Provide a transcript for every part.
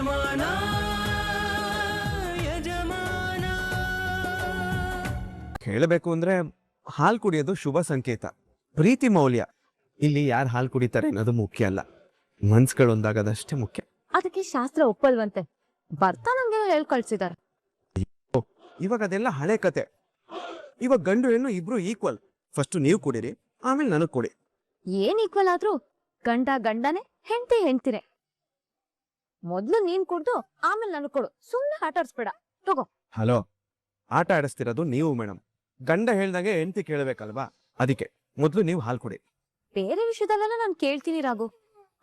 ಯಜಮಾನ ಯಜಮಾನ. ಹೇಳಬೇಕು ಅಂದ್ರೆ ಹಾಲು ಕುಡಿಯೋದು ಶುಭ ಸಂಕೇತ, ಪ್ರೀತಿ ಮೌಲ್ಯ. ಇಲ್ಲಿ ಯಾರು ಹಾಲು ಕುಡಿತಾರೆ ಅನ್ನೋದು ಮುಖ್ಯ ಅಲ್ಲ, ಮನ್ಸ್ಗಳೊಂದಾಗದಷ್ಟೇ ಮುಖ್ಯ. ಅದಕ್ಕೆ ಶಾಸ್ತ್ರ ಒಪ್ಪಲ್ವಂತೆ, ಬರ್ತಾ ನಂಗೆ ಹೇಳ್ ಕಳ್ಸಿದಾರೆ. ಇವಾಗ ಅದೆಲ್ಲ ಹಳೆ ಕತೆ. ಇವಾಗ ಗಂಡು ಹೆಣ್ಣು ಇಬ್ರು ಈಕ್ವಲ್. ಫಸ್ಟ್ ನೀವು ಕುಡೀರಿ, ಆಮೇಲೆ ನನಗ್ ಕೊಡಿ. ಏನ್ ಈಕ್ವಲ್ ಆದ್ರೂ ಗಂಡ ಗಂಡನೇ, ಹೆಂಡತಿ ಹೆಂಡ್ತಿನೇ. ಮೊದ್ಲು ನೀನ್ ಕುಡ್ದು ಆಮೇಲೆ ನನಗ್ ಕೊಡು, ಸುಮ್ನೆ ಆಟ ಆಡ್ಸ್ಬೇಡ. ತಗೋ. ಹಲೋ, ಆಟ ಆಡಿಸ್ತಿರೋದು ನೀವು ಮೇಡಮ್. ಗಂಡ ಹೇಳ್ದಂಗೆ ಹೆಂಡತಿ ಕೇಳಬೇಕಲ್ವಾ? ಅದಕ್ಕೆ ಮೊದ್ಲು ನೀವು ಹಾಲು ಕುಡಿ. ಬೇರೆ ವಿಷಯದಲ್ಲೆಲ್ಲ ನಾನು ಕೇಳ್ತೀನಿ ರಾಘು,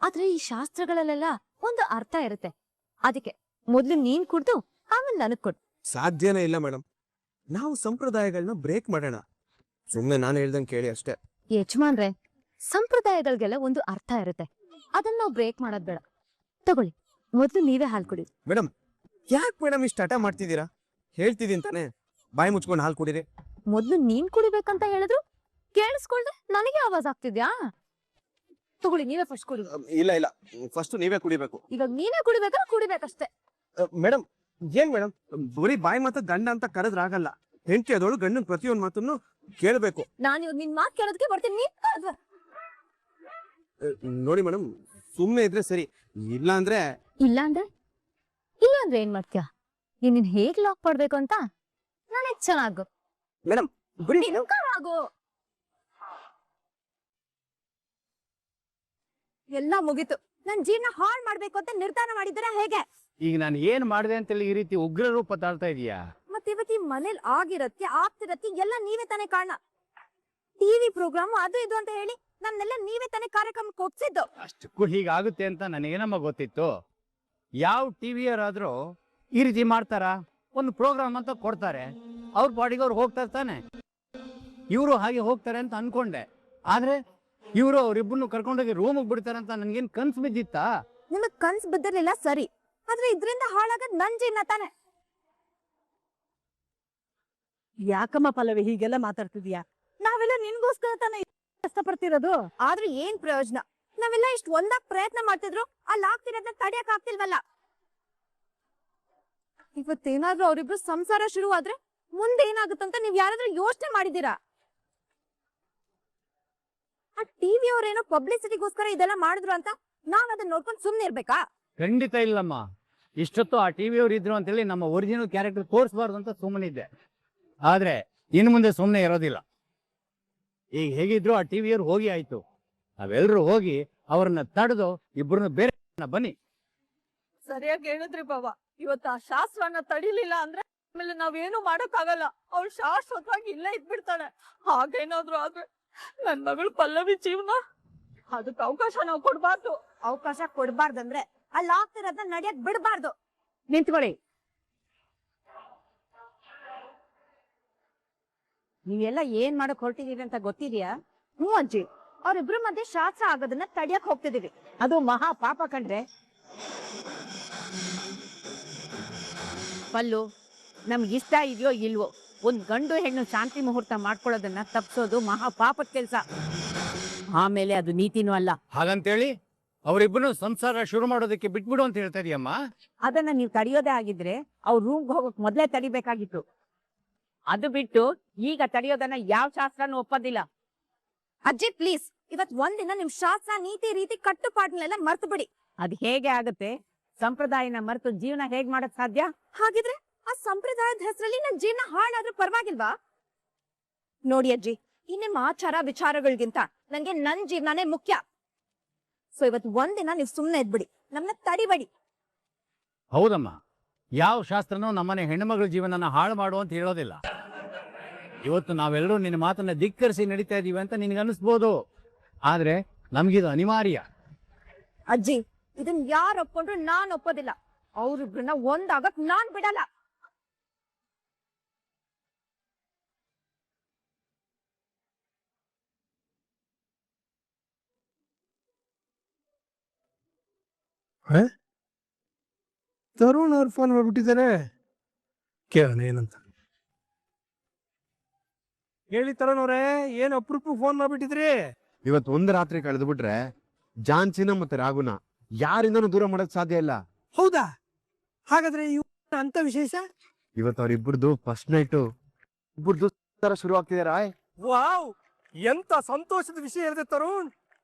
ಆದ್ರೆ ಈ ಶಾಸ್ತ್ರಗಳಲ್ಲೆಲ್ಲ ಒಂದು ಅರ್ಥ ಇರುತ್ತೆ. ಅದಕ್ಕೆ ಮೊದ್ಲು ನೀನ್ ಕುಡ್ದು ಆಮೇಲೆ ನನಗ್ ಕೊಡು. ಸಾಧ್ಯನೇ ಇಲ್ಲ ಮೇಡಮ್. ನಾವು ಸಂಪ್ರದಾಯಗಳನ್ನ ಬ್ರೇಕ್ ಮಾಡೋಣ. ಸುಮ್ಮನೆ ನಾನು ಹೇಳ್ದಂಗೆ ಕೇಳಿ ಅಷ್ಟೇ. ಯಜಮಾನ್ರೆ, ಸಂಪ್ರದಾಯಗಳಿಗೆಲ್ಲ ಒಂದು ಅರ್ಥ ಇರುತ್ತೆ, ಅದನ್ನ ನಾವು ಬ್ರೇಕ್ ಮಾಡೋದ್ ಬೇಡ. ತಗೊಳ್ಳಿ, ಮೊದ್ಲು ನೀವೇ ಹಾಲು ಕುಡಿ. ಮೇಡಮ್, ಯಾಕೆ ಮೇಡಮ್ ಇಷ್ಟು ಹಠ ಮಾಡ್ತಿದ್ದೀರಾ? ಹೇಳ್ತಿದ್ದೀನಿ ತಾನೆ, ಬಾಯಿ ಮುಚ್ಕೊಂಡು ಹಾಲು ಕುಡೀರಿ. ಮೊದ್ಲು ನೀನ್ ಕುಡಿಬೇಕಂತ ಹೇಳಿದ್ರು ಕೇಳಿಸ್ಕೊಳ್ದೆ ನನಗೆ ಆವಾಜ್ ಆಗ್ತಿದ್ಯಾ? ತಗೊಳ್ಳಿ, ನೀವೇ ಫಸ್ಟ್ ಕುಡಿ. ಇಲ್ಲ ಇಲ್ಲ, ಫಸ್ಟ್ ನೀವೇ ಕುಡಿಬೇಕು. ಇವಾಗ ನೀನೇ ಕುಡಿಬೇಕಾ? ಕುಡಿಬೇಕಷ್ಟೇ. ಮೇಡಮ್, ಏನ್ ಮೇಡಮ್, ಬರೀ ಬಾಯಿ ಮಾತ್ರ ಗಂಡ ಅಂತ ಕರೆದ್ರಾಗಲ್ಲ. ಹೆಂಡತಿ ಅದೋಳು ಗಂಡನ ಪ್ರತಿಯೊಂದು ಮಾತನ್ನು ಕೇಳಬೇಕು. ನಾನು ಇವಾಗ ನಿನ್ ಮಾತು ಕೇಳೋದಕ್ಕೆ ಬರ್ತೀನಿ, ನೀನ್ ಕರೆದ್ವ. ನೋಡಿ ಮೇಡಮ್, ಸುಮ್ಮನೆ ಇದ್ರೆ ಸರಿ, ಇಲ್ಲ ಅಂದ್ರೆ ಏನ್ ಮಾಡ್ತೀಯ? ನೀನ್ ಹೇಗ್ ಲಾಕ್ ಮಾಡ್ಬೇಕು ಅಂತ ನನಗ್ ಚೆನ್ನಾಗು. ಮೇಡಮ್ ಬಿಡಿ. ಎಲ್ಲ ಮುಗೀತು. ನನ್ ಜೀವನ ಹಾಳು ಮಾಡ್ಬೇಕು ಅಂತ ನಿರ್ಧಾರ ಮಾಡಿದ್ರೆ ಹೇಗೆ? ಈಗ ನಾನು ಏನ್ ಮಾಡಿದೆ ಅಂತೇಳಿ ಈ ರೀತಿ ಉಗ್ರ ರೂಪ ತಾಳ್ತಾ ಇದೀಯಾ? ಮತ್ತೆ ಇವತ್ತು ಈ ಮನೇಲಿ ಆಗಿರತ್ತೆ ಆಗ್ತಿರತ್ತೆ ಎಲ್ಲ ನೀವೇ ತಾನೇ ಕಾರಣ. ಟಿವಿ ಪ್ರೋಗ್ರಾಮ್ ಅದು ಇದು ಅಂತ ಹೇಳಿ ನನ್ನೆಲ್ಲ ನೀವೇ ತಾನೇ ಕಾರ್ಯಕ್ರಮಕ್ಕೆ ಒಪ್ಸಿದ್ದು. ಅಷ್ಟಕ್ಕೂ ಹೀಗಾಗುತ್ತೆ ಅಂತ ನನಗೇನಮ್ಮ ಗೊತ್ತಿತ್ತು? ಯಾವ ಟಿವಿಯರಾದ್ರೂ ಈ ರೀತಿ ಮಾಡ್ತಾರ? ಒಂದು ಪ್ರೋಗ್ರಾಮ್ ಅಂತ ಕೊಡ್ತಾರೆ, ಅವ್ರ ಪಾಡಿಗೆ ಅವ್ರು ಹೋಗ್ತಾರೆ ತಾನೆ. ಇವರು ಹಾಗೆ ಹೋಗ್ತಾರೆ ಅಂತ ಅನ್ಕೊಂಡೆ, ಆದ್ರೆ ಇವರು ಅವ್ರಿಬ್ಬರನ್ನು ಕರ್ಕೊಂಡೋಗಿ ರೂಮಿಗೆ ಬಿಡ್ತಾರೆ ಅಂತ ನನ್ಗೇನ್ ಕನ್ಸು ಬಿದ್ದಿತ್ತಾ? ನಿಮಗ್ ಕನ್ಸ್ ಬಿದ್ದಿರ್ಲಿಲ್ಲ ಸರಿ, ಆದ್ರೆ ಇದ್ರಿಂದ ಹಾಳಾಗದ್ ನನ್ ಜೀವನ ತಾನೆ. ಯಾಕಮ್ಮ ಪಲ್ಲವಿ ಹೀಗೆಲ್ಲ ಮಾತಾಡ್ತಿದ್ಯಾ? ನಾವೆಲ್ಲ ನಿನ್ಗೋಸ್ಕರ ತಾನೇ ಕಷ್ಟಪಡ್ತಿರೋದು. ಆದ್ರೆ ಏನ್ ಪ್ರಯೋಜನ? ನಾವೆಲ್ಲ ಇಷ್ಟು ಒಂದಾಗ್ ಪ್ರಯತ್ನ ಮಾಡ್ತಿದ್ರು, ಅಲ್ಲಿ ಆಗ್ತಿರೋದನ್ನ ತಡಿಯಕ್ ಆಗ್ತಿಲ್ವಲ್ಲ. ಇವತ್ತೇನಾದ್ರೂ ಅವ್ರಿಬ್ರು ಸಂಸಾರ ಶುರು ಆದ್ರೆ ಮುಂದೆ ಏನಾಗುತ್ತಂತ ನೀವ್ ಯಾರಾದ್ರೂ ಯೋಚನೆ ಮಾಡಿದೀರಾ? ಆ ಟಿವಿ ಅವ್ರೇನೋ ಪಬ್ಲಿಸಿಟಿಗೋಸ್ಕರ ಇದೆಲ್ಲ ಮಾಡಿದ್ರು ಅಂತ ನಾವ್ ಅದನ್ನ ನೋಡ್ಕೊಂಡು ಸುಮ್ನೆ ಇರ್ಬೇಕಾ? ಖಂಡಿತ ಇಲ್ಲಮ್ಮ. ಇಷ್ಟೊತ್ತು ಆ ಟಿವಿಯವ್ರು ಇದ್ರು ಅಂತೇಳಿ ನಮ್ಮ ಒರಿಜಿನಲ್ ಕ್ಯಾರೆಕ್ಟರ್ ತೋರಿಸಬಾರ್ದು ಅಂತ ಸುಮ್ಮನಿದ್ದೆ. ಆದ್ರೆ ಇನ್ನು ಮುಂದೆ ಸುಮ್ಮನೆ ಇರೋದಿಲ್ಲ. ಈಗ ಹೇಗಿದ್ರು ಆ ಟಿವಿಯವ್ರು ಹೋಗಿ ಆಯ್ತು, ನಾವೆಲ್ಲರೂ ಹೋಗಿ ಅವ್ರನ್ನ ತಡೆದು ಇಬ್ಬರನ್ನ ಬೇರೆ ಬನ್ನಿ. ಸರಿಯಾಗಿ ಹೇಳಿದ್ರಿ ಬಾಬಾ. ಇವತ್ತು ಆ ಶಾಸ್ತ್ರನ ತಡಿಲಿಲ್ಲ ಅಂದ್ರೆ ಆಮೇಲೆ ನಾವೇನು ಮಾಡಕ್ಕಾಗಲ್ಲ. ಅವಳು ಶಾಶ್ವತವಾಗಿ ಇಲ್ಲೇ ಇದ್ಬಿಡ್ತಾಳೆ. ಹಾಗೇನಾದ್ರು ಆದ್ರೆ ನನ್ ಮಗಳು ಪಲ್ಲವಿ ಜೀವನ ಅದಕ್ಕೆ ಅವಕಾಶ ನಾವು ಕೊಡ್ಬಾರ್ದು. ಅವಕಾಶ ಕೊಡ್ಬಾರ್ದಂದ್ರೆ ಅಲ್ಲಿ ಆಗ್ತಿರೋದನ್ನ ನಡಿಯಕ್ ಬಿಡ್ಬಾರ್ದು. ನಿಂತ್ಕೊಳ್ಳಿ. ನೀವೆಲ್ಲ ಏನ್ ಮಾಡಕ್ ಹೊರಟಿದೀವಿ ಅಂತ ಗೊತ್ತಿದ್ಯಾ? ಹ್ಞೂ ಅಜ್ಜಿ, ಅವ್ರಿಬ್ರು ಮಧ್ಯೆ ಶಾಸ್ತ್ರ ಆಗೋದನ್ನ ತಡಿಯಕ್ ಹೋಗ್ತಿದೀವಿ. ಅದು ಮಹಾ ಪಾಪ ಕಣ್ರೆ. ಪಲ್ಲು, ನಮ್ಗೆ ಇಷ್ಟ ಇದೆಯೋ ಇಲ್ವೋ, ಒಂದ್ ಗಂಡು ಹೆಣ್ಣು ಶಾಂತಿ ಮುಹೂರ್ತ ಮಾಡ್ಕೊಳ್ಳೋದನ್ನ ತಪ್ಸೋದು ಮಹಾ ಪಾಪದ ಕೆಲ್ಸ. ಆಮೇಲೆ ಅದು ನೀತಿನೂ ಅಲ್ಲ. ಹಾಗಂತೇಳಿ ಅವರಿಬ್ಬರನ್ನು ಸಂಸಾರ ಶುರು ಮಾಡೋದಕ್ಕೆ ಬಿಟ್ಬಿಡು ಅಂತ ಹೇಳ್ತಾ ಇದೀಯಮ್ಮ? ಅದನ್ನ ನೀವು ತಡೆಯೋದೇ ಆಗಿದ್ರೆ ಅವ್ರ ರೂಮ್ಗೆ ಹೋಗಕ್ ಮೊದ್ಲೇ ತಡಿಬೇಕಾಗಿತ್ತು. ಅದು ಬಿಟ್ಟು ಈಗ ತಡೆಯೋದನ್ನ ಯಾವ ಶಾಸ್ತ್ರನೂ ಒಪ್ಪೋದಿಲ್ಲ. ಅಜ್ಜಿ ಪ್ಲೀಸ್, ಇವತ್ ಒಂದಿನ ನಿಮ್ ಶಾಸ್ತ್ರ ನೀತಿ ರೀತಿ ಕಟ್ಟುಪಾಡ್ನೆಲ್ಲ ಮರ್ತು ಬಿಡಿ. ಅದ್ ಹೇಗೆ ಆಗತ್ತೆ? ಸಂಪ್ರದಾಯನ ಮರೆತು ಜೀವನ ಹೇಗ್ ಮಾಡಕ್ ಸಾಧ್ಯ? ಹಾಗಿದ್ರೆ ಆ ಸಂಪ್ರದಾಯದ ಹೆಸರಲ್ಲಿ ನನ್ ಜೀವನ ಹಾಳಾದ್ರೂ ಪರವಾಗಿಲ್ವಾ? ನೋಡಿ ಅಜ್ಜಿ, ಈ ನಿಮ್ಮ ಆಚಾರ ವಿಚಾರಗಳಿಗಿಂತ ನಂಗೆ ನನ್ ಜೀವನನೇ ಮುಖ್ಯ. ಸೊ ಇವತ್ ಒಂದಿನ ನೀವ್ ಸುಮ್ನೆ ಇದ್ಬಿಡಿ, ನಮ್ನ ತಡಿಬೇಡಿ. ಹೌದಮ್ಮ, ಯಾವ ಶಾಸ್ತ್ರನೂ ನಮ್ಮನೆ ಹೆಣ್ಣುಮಗಳ ಜೀವನನ ಹಾಳು ಮಾಡು ಅಂತ ಹೇಳೋದಿಲ್ಲ. ಇವತ್ತು ನಾವೆಲ್ಲರೂ ನಿನ್ನ ಮಾತನ್ನ ಧಿಕ್ಕರಿಸಿ ನಡೀತಾ ಇದೀವಿ ಅಂತ ನಿನ್ಗೆ ಅನಿಸ್ಬೋದು, ಆದ್ರೆ ನಮ್ಗಿದು ಅನಿವಾರ್ಯ. ಅಜ್ಜಿ, ಇದನ್ ಯಾರು ಒಪ್ಕೊಂಡ್ರು ನಾನ್ ಒಪ್ಪೋದಿಲ್ಲ. ಅವ್ರಿಬ್ರನ್ನ ಒಂದಾಗಕ್ ನಾನ್ ಬಿಡಲ್ಲ. ತರುಣ್ ಅವ್ರು ಫೋನ್ ಮಾಡ್ಬಿಟ್ಟಿದ್ದಾರೆ, ಕೇಳೋಣ ಏನಂತ. ಹೇಳಿ ತರುಣ್ ಅವ್ರೆ, ಏನ್ ಅಪರೂಪ ಫೋನ್ ಮಾಡ್ಬಿಟ್ಟಿದ್ರಿ? ಇವತ್ತು ಒಂದು ರಾತ್ರಿ ಕಳೆದು ಬಿಟ್ರೆ ಜಾನ್ಸಿನ ಮತ್ತೆ ರಾಗುನ ಯಾರಿಂದನೂ ದೂರ ಮಾಡಕ್ ಸಾಧ್ಯ ಇಲ್ಲ. ಹೌದಾ? ಹಾಗಾದ್ರೆ ಅಂತ ವಿಶೇಷ? ಇವತ್ತು ಅವ್ರಿಬ್ರದ್ದು ಫಸ್ಟ್ ನೈಟು ಇಬ್ಬರದು ತರ ಶುರು ಆಗ್ತಿದಾರ. ವಾವ್, ಎಂತ ಸಂತೋಷದ ವಿಷಯ ಹೇಳಿದೆ ತರುಣ್.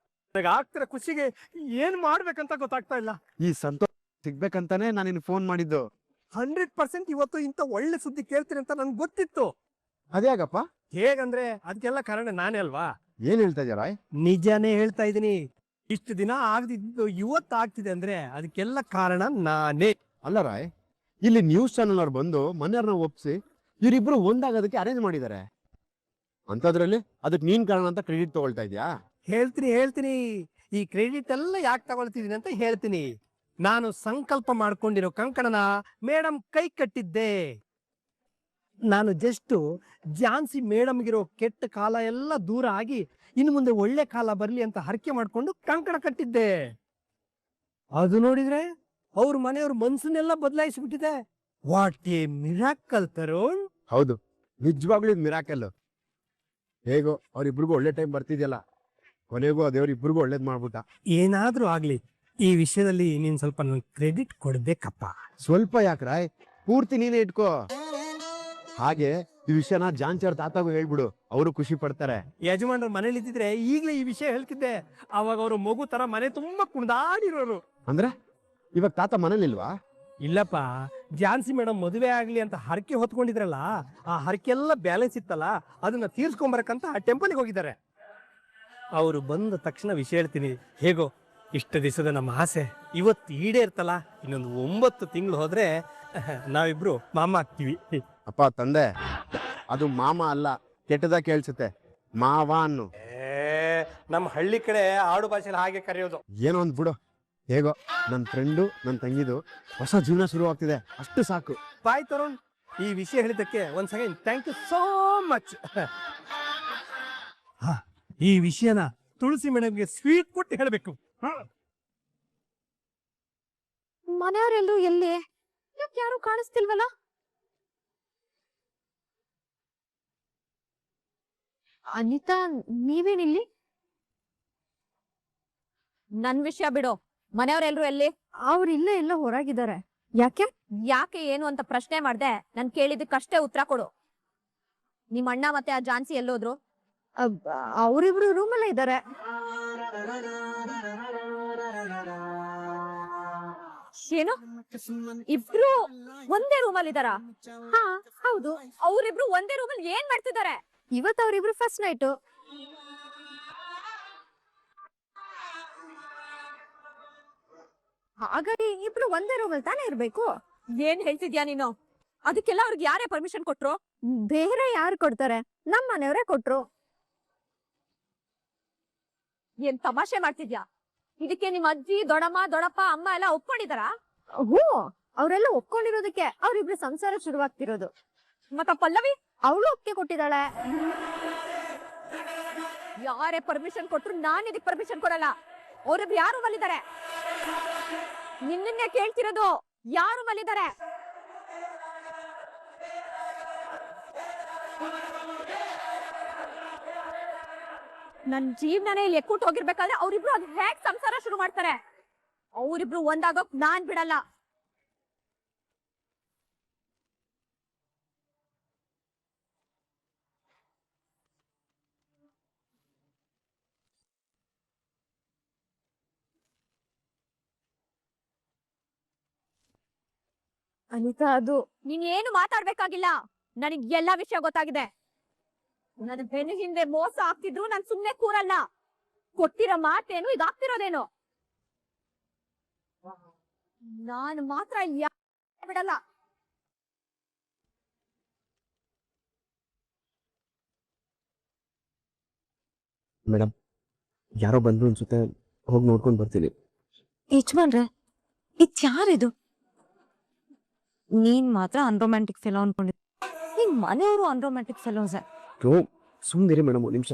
ನನಗೆ ಆಗ್ತಿರೋ ಖುಷಿಗೆ ಏನ್ ಮಾಡ್ಬೇಕಂತ ಗೊತ್ತಾಗ್ತಾ ಇಲ್ಲ. ಈ ಸಂತೋಷ ಸಿಗ್ಬೇಕಂತಾನೆ ನಾನು ನಿನ್ ಫೋನ್ ಮಾಡಿದ್ದು. 100% ಇವತ್ತು ಇಂಥ ಒಳ್ಳೆ ಸುದ್ದಿ ಕೇಳ್ತೀನಿ ಅಂತ ನನ್ಗೆ ಗೊತ್ತಿತ್ತು. ಅದ್ಯಾಗಪ್ಪ? ಹೇಗಂದ್ರೆ ಅದಕ್ಕೆಲ್ಲ ಕಾರಣ ನಾನೇ ಅಲ್ವಾ? ಏನ್ ಹೇಳ್ತಾ ಇದ್ದೀರಾ? ನಿಜಾನೇ ಹೇಳ್ತಾ ಇದ್ದೀನಿ. ಇಷ್ಟು ದಿನ ಆಗದಿದ್ದು ಇವತ್ತು ಆಗ್ತಿದೆ ಅಂದ್ರೆ ಅದಕ್ಕೆಲ್ಲ ಕಾರಣ ನಾನೇ. ಅಲ್ಲ ರಾಯ್, ಇಲ್ಲಿ ನ್ಯೂಸ್ ಚಾನೆಲ್ ಅವ್ರು ಬಂದು ಮನೆಯವ್ರನ್ನ ಒಪ್ಸಿ ಇವರಿಬ್ರು ಒಂದಾಗೋದಕ್ಕೆ ಅರೇಂಜ್ ಮಾಡಿದ್ದಾರೆ. ಅಂತದ್ರಲ್ಲಿ ಅದಕ್ಕೆ ನೀನ್ ಕಾರಣ ಅಂತ ಕ್ರೆಡಿಟ್ ತಗೊಳ್ತಾ ಇದ್ಯಾ? ಹೇಳ್ತೀನಿ. ಈ ಕ್ರೆಡಿಟ್ ಎಲ್ಲ ಯಾಕೆ ತಗೊಳ್ತಿದ್ದೀನಿ ಅಂತ ಹೇಳ್ತೀನಿ. ನಾನು ಸಂಕಲ್ಪ ಮಾಡ್ಕೊಂಡಿರೋ ಕಂಕಣನ ಮೇಡಮ್ ಕೈ ಕಟ್ಟಿದ್ದೆ. ನಾನು ಜಸ್ಟ್ ಝಾನ್ಸಿ ಮೇಡಮ್ಗಿರೋ ಕೆಟ್ಟ ಕಾಲ ಎಲ್ಲ ದೂರ ಆಗಿ ಇನ್ನು ಮುಂದೆ ಒಳ್ಳೆ ಕಾಲ ಬರ್ಲಿ ಅಂತ ಹರಕೆ ಮಾಡ್ಕೊಂಡು ಕಂಕಣ ಕಟ್ಟಿದ್ದೆ. ಅದು ನೋಡಿದ್ರೆ ಅವ್ರ ಮನೆಯವ್ರ ಮನ್ಸನ್ನೆಲ್ಲ ಬದಲಾಯಿಸ್ಬಿಟ್ಟಿದೆ. What a miracle Tarun. ಹೌದು, ನಿಜವಾಗ್ಲೂ ಇದು ಮಿರಾಕಲ್. ಹೇಗೋ ಅವ್ರಿಬ್ರಿಗೂ ಒಳ್ಳೆ ಟೈಮ್ ಬರ್ತಿದ್ಯಲ್ಲ, ಕೊನೆಗೂ ದೇವ್ರ ಇಬ್ರಿಗೂ ಒಳ್ಳೇದ್ ಮಾಡ್ಬಿಟ್ಟ. ಏನಾದ್ರೂ ಆಗ್ಲಿ, ಈ ವಿಷಯದಲ್ಲಿ ನೀನ್ ಸ್ವಲ್ಪ ಕ್ರೆಡಿಟ್ ಕೊಡ್ಬೇಕಪ್ಪ. ಸ್ವಲ್ಪ ಯಾಕ್ರಾಯ್, ಪೂರ್ತಿ ನೀನೇ ಇಟ್ಕೋ. ಹಾಗೆ ಈ ವಿಷಯನ ಜಾನ್ಚರ್ ತಾತಾಗೂ ಹೇಳ್ಬಿಡು, ಅವರು ಖುಷಿ ಪಡ್ತಾರೆ. ಯಜಮಾನ್ರ ಮನೇಲಿ ಇದ್ದಿದ್ರೆ ಈಗ್ಲೇ ಈ ವಿಷಯ ಹೇಳ್ತಿದ್ದೆ. ಅವಾಗ ಅವರು ಮಗು ತರ ಮನೆ ತುಂಬಾ ಕುಣಿದಾಡಿರೋರು. ಅಂದ್ರೆ ಇವಾಗ ತಾತ ಮನೇಲಿಲ್ವಾ? ಇಲ್ಲಪ್ಪ, ಝಾನ್ಸಿ ಮೇಡಮ್ ಮದುವೆ ಆಗ್ಲಿ ಅಂತ ಹರಕೆ ಹೊತ್ಕೊಂಡಿದ್ರಲ್ಲ, ಆ ಹರಕೆ ಎಲ್ಲ ಬ್ಯಾಲೆನ್ಸ್ ಇತ್ತಲ್ಲ, ಅದನ್ನ ತೀರ್ಸ್ಕೊಂಬರಕಂತ ಆ ಟೆಂಪಲ್ಗೆ ಹೋಗಿದ್ದಾರೆ. ಅವರು ಬಂದ ತಕ್ಷಣ ವಿಷಯ ಹೇಳ್ತೀನಿ. ಹೇಗೋ ಇಷ್ಟು ದಿವಸದ ನಮ್ಮ ಆಸೆ ಇವತ್ತು ಈಡೇರ್ತಲ್ಲ. ಇನ್ನೊಂದು 9 ತಿಂಗಳು ಹೋದ್ರೆ ನಾವಿಬ್ರು ಮಾಮ ಆಗ್ತೀವಿ. ಅಪ್ಪ ತಂದೆ, ಅದು ಮಾಮ ಅಲ್ಲ, ಕೆಟ್ಟದಾಗ ಕೇಳಿಸುತ್ತೆ, ಮಾವ ಅನ್ನು. ನಮ್ಮ ಹಳ್ಳಿ ಕಡೆ ಆಡು ಭಾಷೆಲಿ ಹಾಗೆ ಕರೆಯೋದು. ಏನೋ ಒಂದ್ ಬಿಡು. ಹೇಗೋ ನನ್ನ ಫ್ರೆಂಡು ನನ್ನ ತಂಗಿದು ಹೊಸ ಜೀವನ ಶುರು ಆಗ್ತಿದೆ, ಅಷ್ಟು ಸಾಕು. ಬಾಯ್ ತರುಣ್, ಈ ವಿಷಯ ಹೇಳಿದ್ದಕ್ಕೆ ಒಂದ್ second thank you so much. ಈ ವಿಷಯನ ತುಳಸಿ ಮೇಡಮ್ಗೆ ಸ್ವೀಟ್ ಕೊಟ್ಟು ಹೇಳಬೇಕು. ಮನೆಯವರೆಲ್ಲರೂ ಎಲ್ಲಿ? ಯಾಕೆ ಯಾರು ಕಾಣಿಸ್ತಿಲ್ವಲ್ಲ? ಅನಿತಾ, ನೀವೇನಿಲ್ಲಿ? ನನ್ ವಿಷಯ ಬಿಡು, ಮನೆಯವರೆಲ್ಲರೂ ಎಲ್ಲಿ? ಅವ್ರು ಇಲ್ಲೇ ಎಲ್ಲ ಹೊರಗಿದ್ದಾರೆ. ಯಾಕೆ ಏನು ಅಂತ ಪ್ರಶ್ನೆ ಮಾಡ್ದೆ. ನನ್ ಕೇಳಿದಕ್ಕಷ್ಟೇ ಉತ್ತರ ಕೊಡು. ನಿಮ್ ಅಣ್ಣ ಮತ್ತೆ ಆ ಝಾನ್ಸಿ ಎಲ್ಲೋದ್ರು? ಅವರಿಬ್ರು ರೂಮಲ್ಲೇ ಇದ್ದಾರೆ. ಏನು, ಇಬ್ರು ಒಂದೇ ರೂಮಲ್ಲಿ ಇದಾರಾ? ಹಾ ಹೌದು. ಅವರಿಬ್ರು ಒಂದೇ ರೂಮಲ್ಲಿ ಏನ್ ಮಾಡ್ತಿದ್ದಾರೆ? ಇವತ್ತು ಅವರಿಬ್ರು ಫಸ್ಟ್ ನೈಟು. ಹಾಗಾಗಿ ಇಬ್ರು ಒಂದೇ ರೂಮಲ್ಲಿ ತಾನೇ ಇರ್ಬೇಕು. ಏನ್ ಹೇಳ್ತಿದ್ಯಾ ನೀನು? ಅದಕ್ಕೆಲ್ಲ ಅವ್ರಿಗೆ ಯಾರೇ ಪರ್ಮಿಷನ್ ಕೊಟ್ರು? ಬೇರೆ ಯಾರು ಕೊಡ್ತಾರೆ? ನಮ್ಮ ಮನೆಯವರೇ ಕೊಟ್ರು. ಏನ್ ತಮಾಷೆ ಮಾಡ್ತಿದ್ಯಾ? ಇದಕ್ಕೆ ನಿಮ್ ಅಜ್ಜಿ, ದೊಡ್ಡಮ್ಮ, ದೊಡ್ಡಪ್ಪ, ಅಮ್ಮ ಎಲ್ಲ ಒಪ್ಕೊಂಡಿದಾರ? ಹ್ಞೂ, ಅವರೆಲ್ಲ ಒಪ್ಕೊಂಡಿರೋದಕ್ಕೆ ಅವ್ರಿಬ್ರು ಸಂಸಾರ ಶುರುವಾಗ್ತಿರೋದು. ಮತ್ತ ಪಲ್ಲವಿ, ಅವಳು ಒಪ್ಪಿಗೆ ಕೊಟ್ಟಿದ್ದಾಳೆ. ಯಾರೇ ಪರ್ಮಿಷನ್ ಕೊಟ್ರು ನಾನ್ ಇದಕ್ ಪರ್ಮಿಷನ್ ಕೊಡಲ್ಲ. ಅವ್ರಿಬ್ರು ಯಾರು ಮಲ್ಲಿದ್ದಾರೆ? ನಿನ್ನೆ ಕೇಳ್ತಿರೋದು, ಯಾರು ಮಲ್ಲಿದ್ದಾರೆ? ನನ್ ಜೀವನನೇ ಇಲ್ಲಿ ಎಕ್ಕೂಟ್ ಹೋಗಿರ್ಬೇಕಾದ್ರೆ ಅವ್ರಿಬ್ರು ಅದ್ ಹೇಗ್ ಸಂಸಾರ ಶುರು ಮಾಡ್ತಾರೆ? ಅವ್ರಿಬ್ರು ಒಂದಾಗೋಕ್ ನಾನ್ ಬಿಡಲ್ಲ. ಅನಿತಾ, ಅದು ನೀನ್ ಏನು ಮಾತಾಡ್ಬೇಕಾಗಿಲ್ಲ. ನನಗ್ ಎಲ್ಲಾ ವಿಷಯ ಗೊತ್ತಾಗಿದೆ. ನನ್ನ ಬೆನ್ನು ಹಿಂದೆ ಮೋಸ ಆಗ್ತಿದ್ರು ನಾನ್ ಸುಮ್ನೆ ಕೂರಲ್ಲ. ಕೊಟ್ಟಿರೋ ಮಾತೇನು ಇದಾಗ್ತಿರೋದೇನು? ನಾನು ಮಾತ್ರ ಬಿಡಲ್ಲ. ಮೇಡಮ್, ಯಾರೋ ಬಂದ್ರು ಅನ್ಸುತ್ತೆ, ಹೋಗಿ ನೋಡ್ಕೊಂಡು ಬರ್ತೀನಿ. ಯಜಮಾನ್ರೆ, ಇದ್ಯಾರಿದು? ನೀನ್ ಮಾತ್ರ ಅನ್ರೊಮ್ಯಾಂಟಿಕ್ ಫೆಲೋ ಅನ್ಕೊಂಡಿದ್ದೆ. ನಿಮ್ ಮನೆಯವರು ಅನ್ರೊಮ್ಯಾಂಟಿಕ್ ಫೆಲೋಸ್. ಸುಮ್ಮನಿರಿ ಮೇಡಮ್, ಒಂದು ನಿಮಿಷ.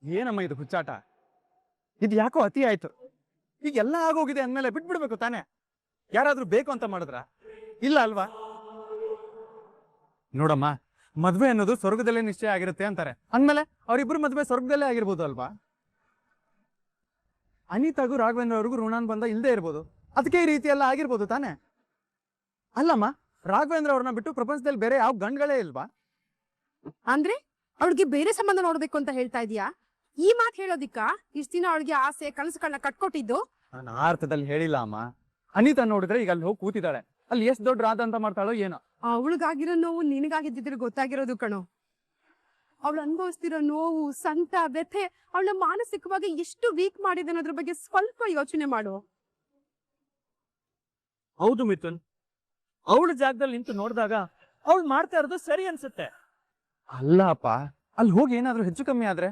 ಏನಮ್ಮ ಇದು ಹುಚ್ಚಾಟ? ಇದು ಯಾಕೋ ಅತಿ ಆಯ್ತು. ಈಗ ಎಲ್ಲ ಆಗೋಗಿದೆ ಅಂದ್ಮೇಲೆ ಬಿಟ್ಬಿಡ್ಬೇಕು ತಾನೆ. ಯಾರಾದ್ರೂ ಬೇಕು ಅಂತ ಮಾಡಿದ್ರ? ಇಲ್ಲ ಅಲ್ವಾ? ನೋಡಮ್ಮ, ಮದ್ವೆ ಅನ್ನೋದು ಸ್ವರ್ಗದಲ್ಲೇ ನಿಶ್ಚಯ ಆಗಿರುತ್ತೆ ಅಂತಾರೆ. ಅಂದ್ಮೇಲೆ ಅವ್ರಿಬ್ರು ಮದ್ವೆ ಸ್ವರ್ಗದಲ್ಲೇ ಆಗಿರ್ಬೋದು ಅಲ್ವಾ? ಅನಿತಾಗೂ ರಾಘವೇಂದ್ರ ಅವ್ರಿಗೂ ಋಣಾನುಬಂಧ ಇಲ್ಲದೆ ಇರ್ಬೋದು, ಅದಕ್ಕೆ ಈ ರೀತಿ ಎಲ್ಲ ಆಗಿರ್ಬೋದು ತಾನೆ. ಅಲ್ಲಮ್ಮ, ರಾಘವೇಂದ್ರ ಅವ್ರನ್ನ ಬಿಟ್ಟು ಪ್ರಪಂಚದಲ್ಲಿ ಬೇರೆ ಯಾವ ಗಂಡ್ಗಳೇ ಇಲ್ವಾ? ಅಂದ್ರೆ ಅವಳಿಗೆ ಬೇರೆ ಸಂಬಂಧ ನೋಡ್ಬೇಕು ಅಂತ ಹೇಳ್ತಾ ಇದೀಯಾ? ಈ ಮಾತು ಹೇಳೋದಿಕ್ಕ ಇಷ್ಟ ದಿನ ಅವಳಿಗೆ ಆಸೆ ಕನಸುಗಳನ್ನ ಕಟ್ಕೊಟ್ಟಿದ್ದು? ನಾನು ಆ ಅರ್ಥದಲ್ಲಿ ಹೇಳಿಲ್ಲ ಅಮ್ಮ. ಅನಿತಾ ನೋಡಿದ್ರೆ ಈಗ ಅಲ್ಲಿ ಹೋಗಿ ಕೂತಿದ್ದಾಳೆ, ಅಲ್ಲಿ ಎಷ್ಟ್ ದೊಡ್ಡ ರಾಧ ಅಂತ ಮಾಡ್ತಾಳೋ ಏನೋ. ಅವಳಿಗಾಗಿರೋ ನೋವು ನಿನಗಾಗಿದ್ದಿದ್ರೆ ಗೊತ್ತಾಗಿರೋದು ಕಣೋ. ಅವಳು ಅನುಭವಿಸ್ತಿರೋ ನೋವು, ಸಂತ, ವ್ಯಥೆ ಅವಳ ಮಾನಸಿಕವಾಗಿ ಎಷ್ಟು ವೀಕ್ ಮಾಡಿದೆ ಅನ್ನೋದ್ರ ಬಗ್ಗೆ ಸ್ವಲ್ಪ ಯೋಚನೆ ಮಾಡು. ಹೌದು ಮಿಥುನ್, ಅವಳ ಜಾಗದಲ್ಲಿ ನಿಂತು ನೋಡಿದಾಗ ಅವಳು ಮಾಡ್ತಾ ಇರೋದು ಸರಿ ಅನ್ಸುತ್ತೆ. ಅಲ್ಲ ಅಪ್ಪ, ಅಲ್ಲಿ ಹೋಗಿ ಏನಾದ್ರೂ ಹೆಚ್ಚು ಕಮ್ಮಿ ಆದ್ರೆ?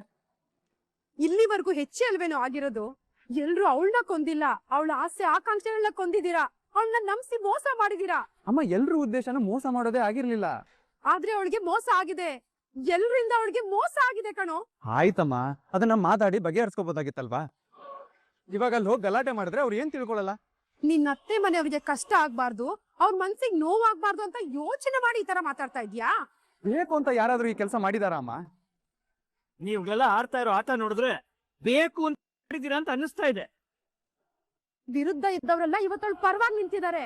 ಇಲ್ಲಿವರೆಗೂ ಹೆಚ್ಚೇ ಅಲ್ವೇನೋ ಆಗಿರೋದು. ಎಲ್ರು ಅವಳನ್ನ ಕೊಂದಿಲ್ಲ, ಅವಳ ಆಸೆ ಆಕಾಂಕ್ಷೆಗಳನ್ನ ಕೊಂದಿದ್ದೀರಾ, ಅವಳನ್ನ ನಂಬಿಸಿ ಮೋಸ ಮಾಡಿದೀರಾ. ಅಮ್ಮ, ಎಲ್ರ ಉದ್ದೇಶನ ಮೋಸ ಮಾಡೋದೇ ಆಗಿರ್ಲಿಲ್ಲ. ಆದ್ರೆ ಅವಳಿಗೆ ಮೋಸ ಆಗಿದೆ, ಎಲ್ರಿಂದ ಅವಳಿಗೆ ಮೋಸ ಆಗಿದೆ ಕಣೋ. ಆಯ್ತಮ್ಮ, ಅದನ್ನ ಮಾತಾಡಿ ಬಗೆಹರಿಸ್ಕೋಬೋದಾಗಿತ್ತಲ್ವಾ? ಇವಾಗ ಅಲ್ಲಿ ಹೋಗಿ ಗಲಾಟೆ ಮಾಡಿದ್ರೆ ಅವ್ರು ಏನ್ ತಿಳ್ಕೊಳಲ್ಲ. ನಿನ್ನ ಅತ್ತೆ ಮನೆಯವ್ರಿಗೆ ಕಷ್ಟ ಆಗ್ಬಾರ್ದು, ಅವ್ರ ಮನ್ಸಿಗೆ ನೋವಾಗ್ಬಾರ್ದು ಅಂತ ಯೋಚನೆ ಮಾಡಿ ಈ ತರ ಮಾತಾಡ್ತಾ ಇದ್ಯಾ? ಬೇಕು ಅಂತ ಯಾರಾದ್ರೂ ಈ ಕೆಲಸ ಮಾಡಿದಾರ ಅಮ್ಮ? ನೀವುಗಳೆಲ್ಲ ಆಡ್ತಾ ಇರೋ ಆಟ ನೋಡಿದ್ರೆ ಬೇಕು ಅಂತ ಮಾಡಿದೀರಾ ಅಂತ ಅನ್ನಿಸ್ತಾ ಇದೆ. ವಿರುದ್ಧ ಇದ್ದವರೆಲ್ಲ ಇವತ್ತವಳು ಪರವಾಗಿ ನಿಂತಿದ್ದಾರೆ.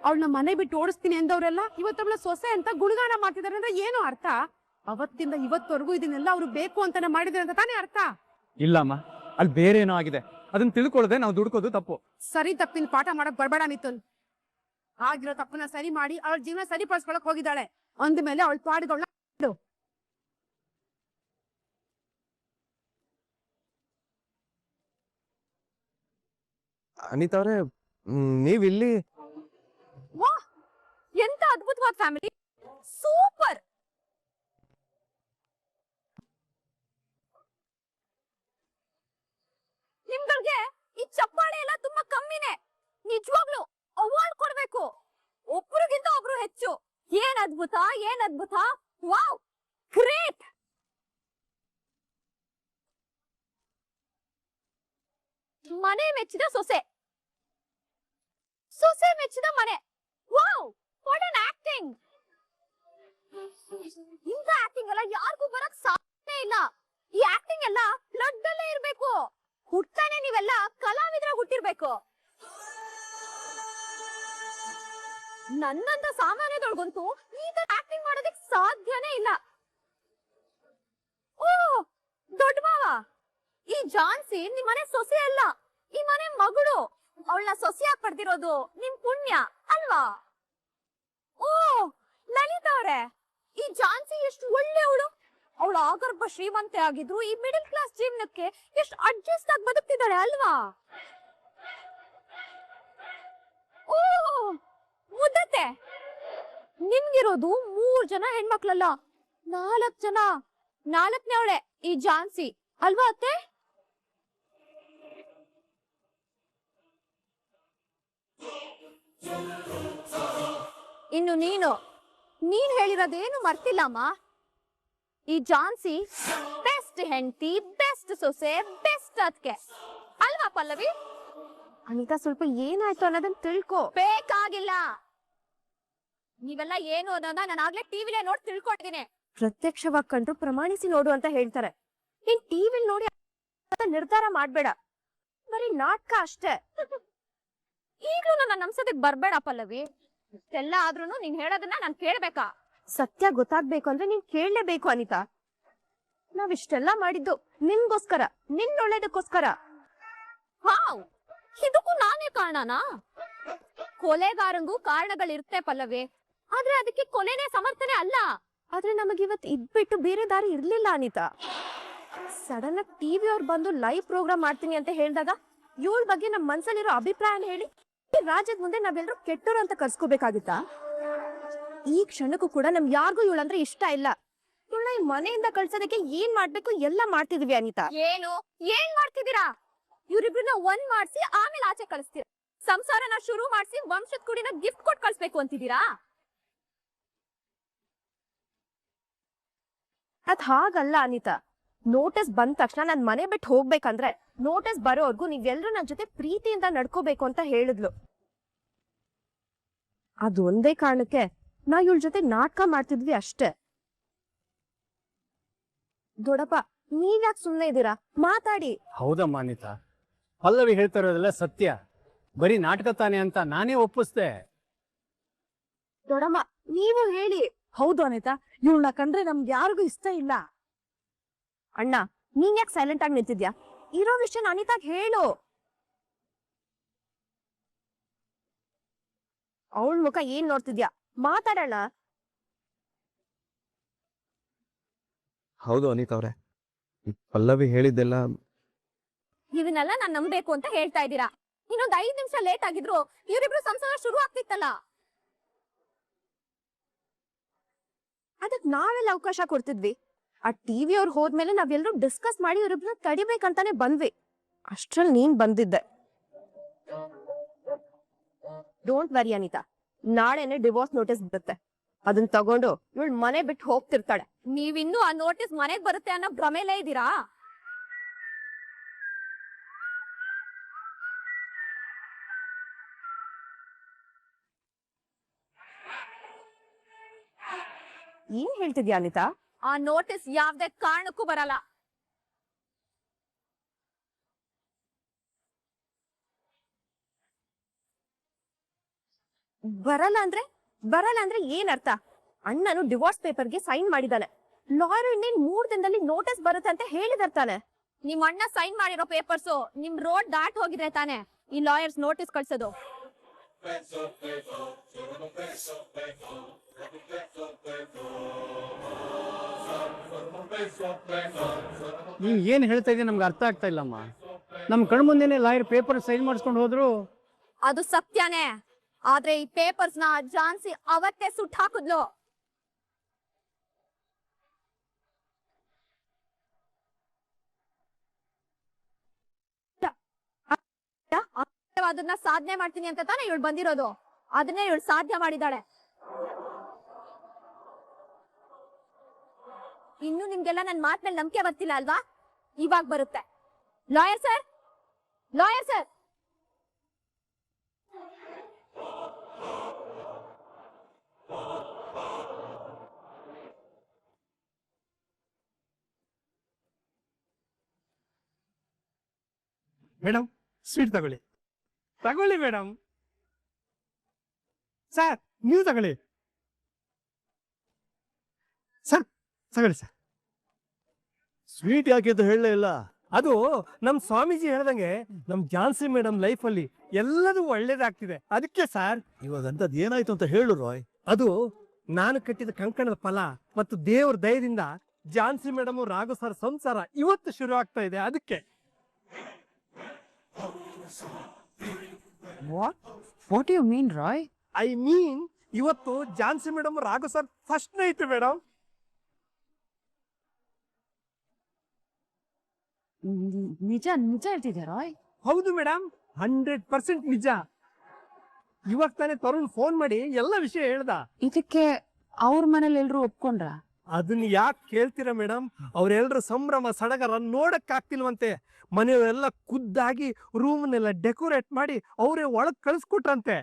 ಅವಳನ್ನ ಮನೆ ಬಿಟ್ಟು ಓಡಿಸ್ತೀನಿ ಎಂದವರೆಲ್ಲ ಇವತ್ತವಳ ಸೊಸೆ ಅಂತ ಗುಣಗಾನ ಮಾಡ್ತಿದ್ದಾರೆ ಅಂದ್ರೆ ಏನು ಅರ್ಥ? ಅವತ್ತಿಂದ ಇವತ್ತವರೆಗೂ ಇದನ್ನೆಲ್ಲ ಅವ್ರು ಬೇಕು ಅಂತಾನೆ ಮಾಡಿದಾರೆ ಅಂತ ತಾನೇ ಅರ್ಥ? ಇಲ್ಲಮ್ಮ, ಅಲ್ಲಿ ಬೇರೆ ಏನೋ ಆಗಿದೆ. ಅದನ್ನ ತಿಳ್ಕೊಳ್ಳದೆ ನಾವು ದುಡ್ಕೋದು ತಪ್ಪು. ಸರಿ ತಪ್ಪಿನ ಪಾಠ ಮಾಡಕ್ ಬರ್ಬೇಡ ಮಿಥುನ್. ಆಗಿರೋ ತಪ್ಪನ್ನ ಸರಿ ಮಾಡಿ ಅವಳ ಜೀವನ ಸರಿಪಡಿಸ್ಕೊಳಕ್ ಹೋಗಿದ್ದಾಳೆ. ಅಂದ್ಮೇಲೆ ಅವಳ ಪಾಡುಗಳನ್ನ ಅನಿತಾ ಅವ್ರೆ, ನೀವಿಲ್ಲಿ? ವಾ, ಎಂತ ಅದ್ಭುತವಾದ ಫ್ಯಾಮಿಲಿ, ಸೂಪರ್. ನಿಮ್ಗಳಿಗೆ ಈ ಚಪ್ಪಾಳೆ ಎಲ್ಲ ತುಂಬಾ ಕಮ್ಮಿನೇ. ನಿಜವಾಗ್ಲು ಅವಾರ್ಡ್ ಕೊಡ್ಬೇಕು, ಒಬ್ರಿಗಿಂತ ಒಬ್ರು ಹೆಚ್ಚು. ಏನ್ ಅದ್ಭುತ, ಏನ್ ಅದ್ಭುತ, ವಾವ್, ಗ್ರೇಟ್. ಮನೆ ಮೆಚ್ಚಿದ ಸೊಸೆ, ಸೊಸೆ ಮೆಚ್ಚಿದ ಮನೆ. Wow, what on acting. ಇಂಥ ಆಕ್ಟಿಂಗ್ ಎಲ್ಲ ಯಾರಿಗೂ ಬರಕ್ ಸಾಧ್ಯ ಇಲ್ಲ. ಈ ಆಕ್ಟಿಂಗ್ ಎಲ್ಲ ಬ್ಲಡ್ ಅಲ್ಲೇ ಇರ್ಬೇಕು. ಹುಟ್ಟಾನೆ ನೀವೆಲ್ಲ ಕಲಾವಿದರಾಗಿ ಹುಟ್ಟಿರ್ಬೇಕು. ನನ್ನಂತ ಸಾಮಾನ್ಯದೊಳಗಂತೂ ಈ ತರ ಆಕ್ಟಿಂಗ್ ಮಾಡೋದಕ್ಕೆ ಸಾಧ್ಯನೇ ಇಲ್ಲ. ಓ ದೊಡ್ಡ ಮಾವ, ಈ ಜಾನ್ಸಿ ನಿಮ್ ಮನೆ ಸೊಸೆ ಅಲ್ಲ, ಈ ಮನೆ ಮಗಳು. ಅವಳನ್ನ ಸೊಸೆಯಾಗಿ ಪಡೆದಿರೋದು ನಿಮ್ ಪುಣ್ಯ ಅಲ್ವಾ? ಓ ಲಲಿತಾ ಅವ್ರೆ, ಈ ಜಾನ್ಸಿ ಎಷ್ಟು ಒಳ್ಳೆಯವಳು. ಅವಳು ಆಗರ್ಭ ಶ್ರೀಮಂತೆ ಆಗಿದ್ರು ಈ ಮಿಡಲ್ ಕ್ಲಾಸ್ ಜೀವನಕ್ಕೆ ಎಷ್ಟು ಅಡ್ಜಸ್ಟ್ ಆಗಿ ಬದುಕ್ತಿದ್ದಾಳೆ ಅಲ್ವಾ? ಓ ಮುದ್ದತೆ, ನಿಮ್ಗಿರೋದು 3 ಜನ ಹೆಣ್ಮಕ್ಳಲ್ಲ, 4 ಜನ. 4ನೇ ಅವಳೆ ಈ ಜಾನ್ಸಿ ಅಲ್ವಾ ಅತ್ತೆ? ಇನ್ನು ನೀನ್ ಹೇಳಿರೋದೇನು ಮರ್ತಿಲ್ಲಮ್ಮ. ಈ ಜಾನ್ಸಿ ಬೆಸ್ಟ್ ಹೆಂಡತಿ, ಬೆಸ್ಟ್ ಸೊಸೆ, ಬೆಸ್ಟ್ ಅದ್ಕೆ ಅಲ್ವಾ ಪಲ್ಲವಿ? ಅನಿತಾ, ಸ್ವಲ್ಪ ಏನಾಯ್ತು ಅನ್ನೋದನ್ನ ತಿಳ್ಕೊ. ಬೇಕಾಗಿಲ್ಲ, ನೀವೆಲ್ಲ ಏನು ಅನ್ನೋದನ್ನ ನಾನು ಆಗ್ಲೇ ಟಿವಿಲೇ ನೋಡಿ ತಿಳ್ಕೊಂಡಿದ್ದೀನಿ. ಪ್ರತ್ಯಕ್ಷವಾಗಿ ಕಂಡ್ರು ಪ್ರಮಾಣಿಸಿ ನೋಡು ಅಂತ ಹೇಳ್ತಾರೆ. ನೀನ್ ಟಿವಿಲ್ ನೋಡಿ ನಿರ್ಧಾರ ಮಾಡ್ಬೇಡ, ಬರೀ ನಾಟಕ ಅಷ್ಟೇ. ಈಗ್ಲೂ ನನ್ನ ನಮ್ಸೋದಕ್ ಬರ್ಬೇಡ ಪಲ್ಲವಿ. ಇಷ್ಟೆಲ್ಲ ಆದ್ರೂನು ನೀನ್ ಹೇಳೋದನ್ನ ನಾನ್ ಕೇಳ್ಬೇಕಾ? ಸತ್ಯ ಗೊತ್ತಾಗ್ಬೇಕು ಅಂದ್ರೆ ನೀನ್ ಕೇಳಲೇಬೇಕು ಅನಿತಾ. ನಾವಿಷ್ಟೆಲ್ಲ ಮಾಡಿದ್ದು ನಿನ್ಗೋಸ್ಕರ, ನಿನ್ ಒಳ್ಳೇದಕ್ಕೋಸ್ಕರ. ವಾವ್, ಇದಕ್ಕೂ ನಾನೇ ಕಾರಣನಾ? ಕೊಲೆಗಾರಂಗೂ ಕಾರಣಗಳಿರುತ್ತೆ ಪಲ್ಲವಿ, ಆದ್ರೆ ಅದಕ್ಕೆ ಕೊಲೆನೇ ಸಮರ್ಥನೆ ಅಲ್ಲ. ಆದ್ರೆ ನಮಗಿವತ್ ಇದ್ಬಿಟ್ಟು ಬೇರೆ ದಾರಿ ಇರ್ಲಿಲ್ಲ ಅನಿತಾ. ಸಡನ್ ಆಗಿ ಟಿವಿ ಅವ್ರು ಬಂದು ಲೈವ್ ಪ್ರೋಗ್ರಾಮ್ ಮಾಡ್ತೀನಿ ಅಂತ ಹೇಳಿದಾಗ ಇವಳ ಬಗ್ಗೆ ನಮ್ ಮನ್ಸಲ್ಲಿರೋ ಅಭಿಪ್ರಾಯನ ಹೇಳಿ ರಾಜ್ಯದ ಮುಂದೆ ನಾವೆಲ್ಲರೂ ಕೆಟ್ಟೋರು ಅಂತ ಕರ್ಸ್ಕೋಬೇಕಾಗಿತ್ತಾ? ಈ ಕ್ಷಣಕ್ಕೂ ಕೂಡ ನಮ್ ಯಾರಿಗೂ ಇವಳಂದ್ರೆ ಇಷ್ಟ ಇಲ್ಲ. ಇವಳನ್ನ ಈ ಮನೆಯಿಂದ ಕಳ್ಸೋದಕ್ಕೆ ಏನ್ ಮಾಡ್ಬೇಕು ಎಲ್ಲ ಮಾಡ್ತಿದ್ವಿ ಅನಿತಾ. ಏನ್ ಮಾಡ್ತಿದ್ದೀರಾ? ಇವ್ರಿಬ್ರನ್ನ ಒಂದ್ ಮಾಡ್ಸಿ ಆಮೇಲೆ ಆಚೆ ಕಳಿಸ್ತೀರಾ. ಸಂಸಾರನ ಶುರು ಮಾಡ್ಸಿ ವಂಶದ ಕುಡಿನ ಗಿಫ್ಟ್ ಕೊಟ್ಟು ಕಳ್ಸ್ಬೇಕು ಅಂತಿದ್ದೀರಾ? ಅದ್ ಹಾಗಲ್ಲ ಅನಿತಾ. ನೋಟಿಸ್ ಬಂದ ತಕ್ಷಣ ನಾನ್ ಮನೆ ಬಿಟ್ಟು ಹೋಗ್ಬೇಕಂದ್ರೆ ನೋಟಿಸ್ ಬರೋವರ್ಗು ನೀವೆಲ್ರೂ ನನ್ ಜೊತೆ ಪ್ರೀತಿಯಿಂದ ನಡ್ಕೋಬೇಕು ಅಂತ ಹೇಳಿದ್ಲು. ಅದು ಒಂದೇ ಕಾರಣಕ್ಕೆ ನಾ ಇವಳ ಜೊತೆ ನಾಟಕ ಮಾಡ್ತಿದ್ವಿ ಅಷ್ಟೇ. ದೊಡ್ಡಪ್ಪ, ನೀವ್ಯಾಕೆ ಸುಮ್ನೆ ಇದ್ದೀರಾ? ಮಾತಾಡಿ. ಹೌದಮ್ಮ ಅನಿತಾ, ಪಲ್ಲವಿ ಹೇಳ್ತಾ ಇರೋದೆಲ್ಲ ಸತ್ಯ. ಬರೀ ನಾಟಕ ತಾನೆ ಅಂತ ನಾನೇ ಒಪ್ಪಿಸ್ದೆ. ದೊಡ್ಡಮ್ಮ, ನೀವು ಹೇಳಿ. ಹೌದು ಅನಿತಾ, ಇವಳನ್ನ ಕಂಡ್ರೆ ನಮ್ಗೆ ಯಾರಿಗೂ ಇಷ್ಟ ಇಲ್ಲ. ಅಣ್ಣ, ನೀನ್ ಯಾಕೆ ಸೈಲೆಂಟ್ ಆಗಿ ನಿಂತಿದ್ಯಾ? ಇರೋ ವಿಷಯ ಅನಿತಾಗ್ ಹೇಳು. ಅವಳ ಮುಖ ಏನ್ ನೋಡ್ತಿದ್ಯಾ? ಮಾತಾಡೋಣ. ಹೌದು ಅನಿತಾ ಅವ್ರೆ, ಪಲ್ಲವಿ ಹೇಳಿದ್ದೆಲ್ಲ ಇದನ್ನೆಲ್ಲ ನಾನ್ ನಂಬೇಕು ಅಂತ ಹೇಳ್ತಾ ಇದ್ದೀರಾ? ಇನ್ನೊಂದ್ 5 ನಿಮಿಷ ಲೇಟ್ ಆಗಿದ್ರು ಇವರಿಬ್ರು ಸಂಸಾರ ಶುರು ಆಗ್ತಿತ್ತಲ್ಲ. ಅದಕ್ ನಾವೆಲ್ಲ ಅವಕಾಶ ಕೊಡ್ತಿದ್ವಿ. ಆ ಟಿವಿ ಅವ್ರು ಹೋದ್ಮೇಲೆ ನಾವೆಲ್ಲರೂ ಡಿಸ್ಕಸ್ ಮಾಡಿ ಇವ್ರಿಬ್ರು ತಡಿಬೇಕಂತಾನೆ ಬಂದ್ವಿ. ಅಷ್ಟ್ರಲ್ಲಿ ನೀನ್ ಬಂದಿದ್ದೆ. ಡೋಂಟ್ ವರಿ ಅನಿತಾ, ನಾಳೆನೆ ಡಿವೋರ್ಸ್ ನೋಟಿಸ್ ಬರುತ್ತೆ. ಅದನ್ನ ತಗೊಂಡು ಇವಳು ಮನೆ ಬಿಟ್ಟು ಹೋಗ್ತಿರ್ತಾಳೆ. ನೀವಿನ್ನೂ ಆ ನೋಟಿಸ್ ಮನೆಗ್ ಬರುತ್ತೆ ಅನ್ನೋ ಭ್ರಮೆಲೇ ಇದ್ದೀರಾ? ಏನ್ ಹೇಳ್ತಿದ್ಯಾ ಅನಿತಾ? ಆ ನೋಟಿಸ್ ಯಾವ್ದೇ ಕಾರಣಕ್ಕೂ ಬರಲ್ಲ. ಬರಲ್ಲ ಅಂದ್ರೆ ಏನ್ ಅರ್ಥ? ಅಣ್ಣನು ಡಿವೋರ್ಸ್ ಪೇಪರ್ಗೆ ಸೈನ್ ಮಾಡಿದಾನೆ. ಲಾಯರ್ ಇನ್ನೇನ್ 3 ದಿನದಲ್ಲಿ ನೋಟಿಸ್ ಬರುತ್ತೆ ಅಂತ ಹೇಳಿದಾನೆ. ನಿಮ್ ಅಣ್ಣ ಸೈನ್ ಮಾಡಿರೋ ಪೇಪರ್ಸ್ ನಿಮ್ ರೋಡ್ ದಾಟ್ ಹೋಗಿದ್ರೆ ತಾನೆ ಈ ಲಾಯರ್ಸ್ ನೋಟಿಸ್ ಕಳ್ಸೋದು. ನೀನ್ ಏನ್ ಹೇಳ್ತಾ ಇದೀಯ ನಮ್ಗೆ ಅರ್ಥ ಆಗ್ತಾ ಇಲ್ಲಮ್ಮ. ನಮ್ ಕಣ್ಮುಂದೆನೆ ಲಾಯರ್ ಪೇಪರ್ ಸೈನ್ ಮಾಡಿಸ್ಕೊಂಡು ಹೋದ್ರು. ಅದು ಸತ್ಯನೇ, ಆದ್ರೆ ಈ ಪೇಪರ್ಸ್ ನ ಝಾನ್ಸಿ ಅವತ್ತೇ ಸುಟ್ಟು ಹಾಕಿದ್ಲು. ಅದನ್ನ ಸಾಧನೆ ಮಾಡ್ತೀನಿ ಅಂತ ತಾನೇ ಇವಳು ಬಂದಿರೋದು. ಅದನ್ನೇ ಇವಳು ಸಾಧ್ಯ ಮಾಡಿದಾಳೆ. ಇನ್ನು ನಿಮ್ಗೆಲ್ಲ ನನ್ ಮಾತ್ ಮೇಲೆ ನಂಬಿಕೆ ಬರ್ತಿಲ್ಲ ಅಲ್ವಾ? ಇವಾಗ ಬರುತ್ತೆ. Lawyer sir, lawyer sir. Madam, sweet ತಗೊಳ್ಳಿ. ತಗೊಳ್ಳಿ ಮೇಡಮ್. ಸರ್, ನೀವು ತಗೊಳ್ಳಿ. ಸರ್, ತಗೊಳ್ಳಿ ಸರ್. ಸ್ವೀಟ್ ಯಾಕೆ ಅಂತ ಹೇಳಲೇ ಇಲ್ಲ. ಅದು ನಮ್ ಸ್ವಾಮೀಜಿ ಹೇಳ್ದಂಗೆ ನಮ್ ಝಾನ್ಸಿ ಮೇಡಮ್ ಲೈಫ್ ಅಲ್ಲಿ ಎಲ್ಲದೂ ಒಳ್ಳೇದಾಗ್ತಿದೆ, ಅದಕ್ಕೆ ಸರ್. ಇವಾಗ ಅಂತದ್ ಏನಾಯ್ತು ಅಂತ ಹೇಳು ರಾಯ್. ಅದು ನಾನು ಕಟ್ಟಿದ ಕಂಕಣದ ಫಲ ಮತ್ತು ದೇವ್ರ ದಯದಿಂದ ಝಾನ್ಸಿ ಮೇಡಮ್ ರಾಘು ಸರ್ ಸಂಸಾರ ಇವತ್ತು ಶುರು ಆಗ್ತಾ ಇದೆ, ಅದಕ್ಕೆ. What you mean Roy? I mean ಇವತ್ತು Jhansi madam Raghu sir first night madam. ನಿಜ ನಿಜ ಹೇಳ್ತಿದ್ಯಾ ರಾಯ್? ಹೌದು ಮೇಡಮ್, 100% ನಿಜ. ಇವಾಗ ತಾನೇ ತರುಣ್ ಫೋನ್ ಮಾಡಿ ಎಲ್ಲ ವಿಷಯ ಹೇಳ್ದ. ಇದಕ್ಕೆ ಅವ್ರ ಮನೇಲಿ ಎಲ್ರು ಒಪ್ಕೊಂಡ್ರ? ಅದನ್ನ ಯಾಕೆ ಕೇಳ್ತೀರಾ ಮೇಡಮ್? ಅವ್ರೆಲ್ರ ಸಂಭ್ರಮ ಸಡಗರ ನೋಡಕ್ ಆಗ್ತಿಲ್ವಂತೆ. ಮನೆಯವರೆಲ್ಲ ಖುದ್ದಾಗಿ ರೂಮ್ನೆಲ್ಲ ಡೆಕೋರೇಟ್ ಮಾಡಿ ಅವರೇ ಒಳಗ್ ಕಳಿಸ್ಕೊಟ್ರಂತೆ.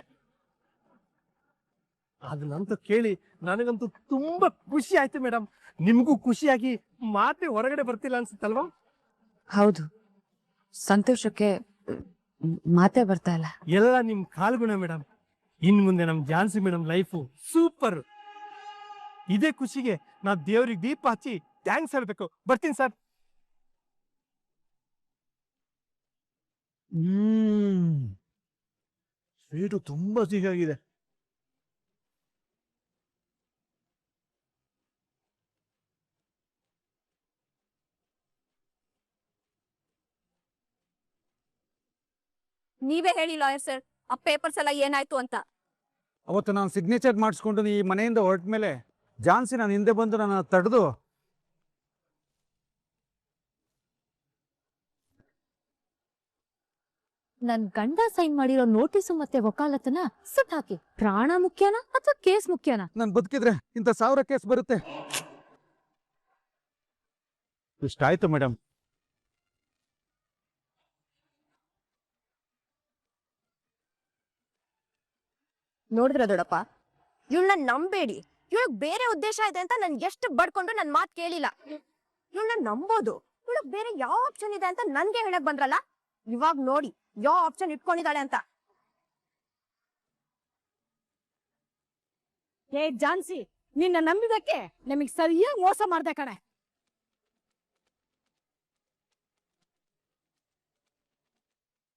ಅದನ್ನಂತೂ ಕೇಳಿ ನನಗಂತೂ ತುಂಬಾ ಖುಷಿ ಆಯ್ತು ಮೇಡಮ್. ನಿಮ್ಗೂ ಖುಷಿಯಾಗಿ ಮಾತೆ ಹೊರಗಡೆ ಬರ್ತಿಲ್ಲ ಅನ್ಸುತ್ತಲ್ವಾ? ಹೌದು, ಸಂತೋಷಕ್ಕೆ ಮಾತೆ ಬರ್ತಾ ಇಲ್ಲ. ಎಲ್ಲ ನಿಮ್ ಕಾಲ್ಗುಣ ಮೇಡಮ್. ಇನ್ ಮುಂದೆ ನಮ್ ಝಾನ್ಸಿ ಮೇಡಮ್ ಲೈಫು ಸೂಪರ್. ಇದೇ ಖುಷಿಗೆ ನಾವ್ ದೇವ್ರಿಗೆ ದೀಪ ಹಚ್ಚಿ ಥ್ಯಾಂಕ್ಸ್ ಹೇಳ್ಬೇಕು. ಬರ್ತೀನಿ ಸರ್. ಸ್ವೀಟು ತುಂಬಾ ಸಿಹಿಯಾಗಿದೆ. ನೀವೇ ಹೇಳಿ ಲಾಯರ್ ಸರ್, ಆ ಪೇಪರ್ಸ್ ಎಲ್ಲ ಏನಾಯ್ತು ಅಂತ. ಅವತ್ತು ನಾನು ಸಿಗ್ನೇಚರ್ ಮಾಡಿಸ್ಕೊಂಡು ಈ ಮನೆಯಿಂದ ಹೊರಟ ಮೇಲೆ ಝಾನ್ಸಿ ನಾನು ಹಿಂದೆ ಬಂದು ನನ್ನ ತಡೆದು ನನ್ ಗಂಡ ಸೈನ್ ಮಾಡಿರೋ ನೋಟಿಸು ಮತ್ತೆ ವಕಾಲತನ ಸುಟ್ ಹಾಕಿ. ಪ್ರಾಣ ಮುಖ್ಯನಾ ಅಥವಾ ಕೇಸ್ ಮುಖ್ಯನಾ? ನಾನು ಬದುಕಿದ್ರೆ ಇಂಥ 1000 ಕೇಸ್ ಬರುತ್ತೆ. ಇಷ್ಟಾಯ್ತು ಮೇಡಮ್. ನೋಡಿದ್ರ ದೊಡ್ಡಪ್ಪ, ಇವಳನ್ನ ನಂಬೇಡಿ. ಇವಳಗ್ ಬೇರೆ ಉದ್ದೇಶ ಇದೆ ಅಂತ ನನ್ ಎಷ್ಟು ಬಡ್ಕೊಂಡು ನನ್ ಮಾತ್ ಕೇಳಿಲ್ಲ. ಇವಳನ್ನ ನಂಬೋದು, ಇವಳಗ್ ಬೇರೆ ಯಾವ ಆಪ್ಷನ್ ಇದೆ ಅಂತ ನನ್ಗೆ ಹೇಳಕ್ ಬಂದ್ರಲ್ಲ. ಇವಾಗ ನೋಡಿ ಯಾವ ಆಪ್ಷನ್ ಇಟ್ಕೊಂಡಿದ್ದಾಳೆ ಅಂತ. ಏ ಜಾನ್ಸಿ, ನಿನ್ನ ನಂಬಿದಕ್ಕೆ ನಮಗ್ ಸರಿಯಾಗಿ ಮೋಸ ಮಾಡ್ದೆ ಕಣೆ.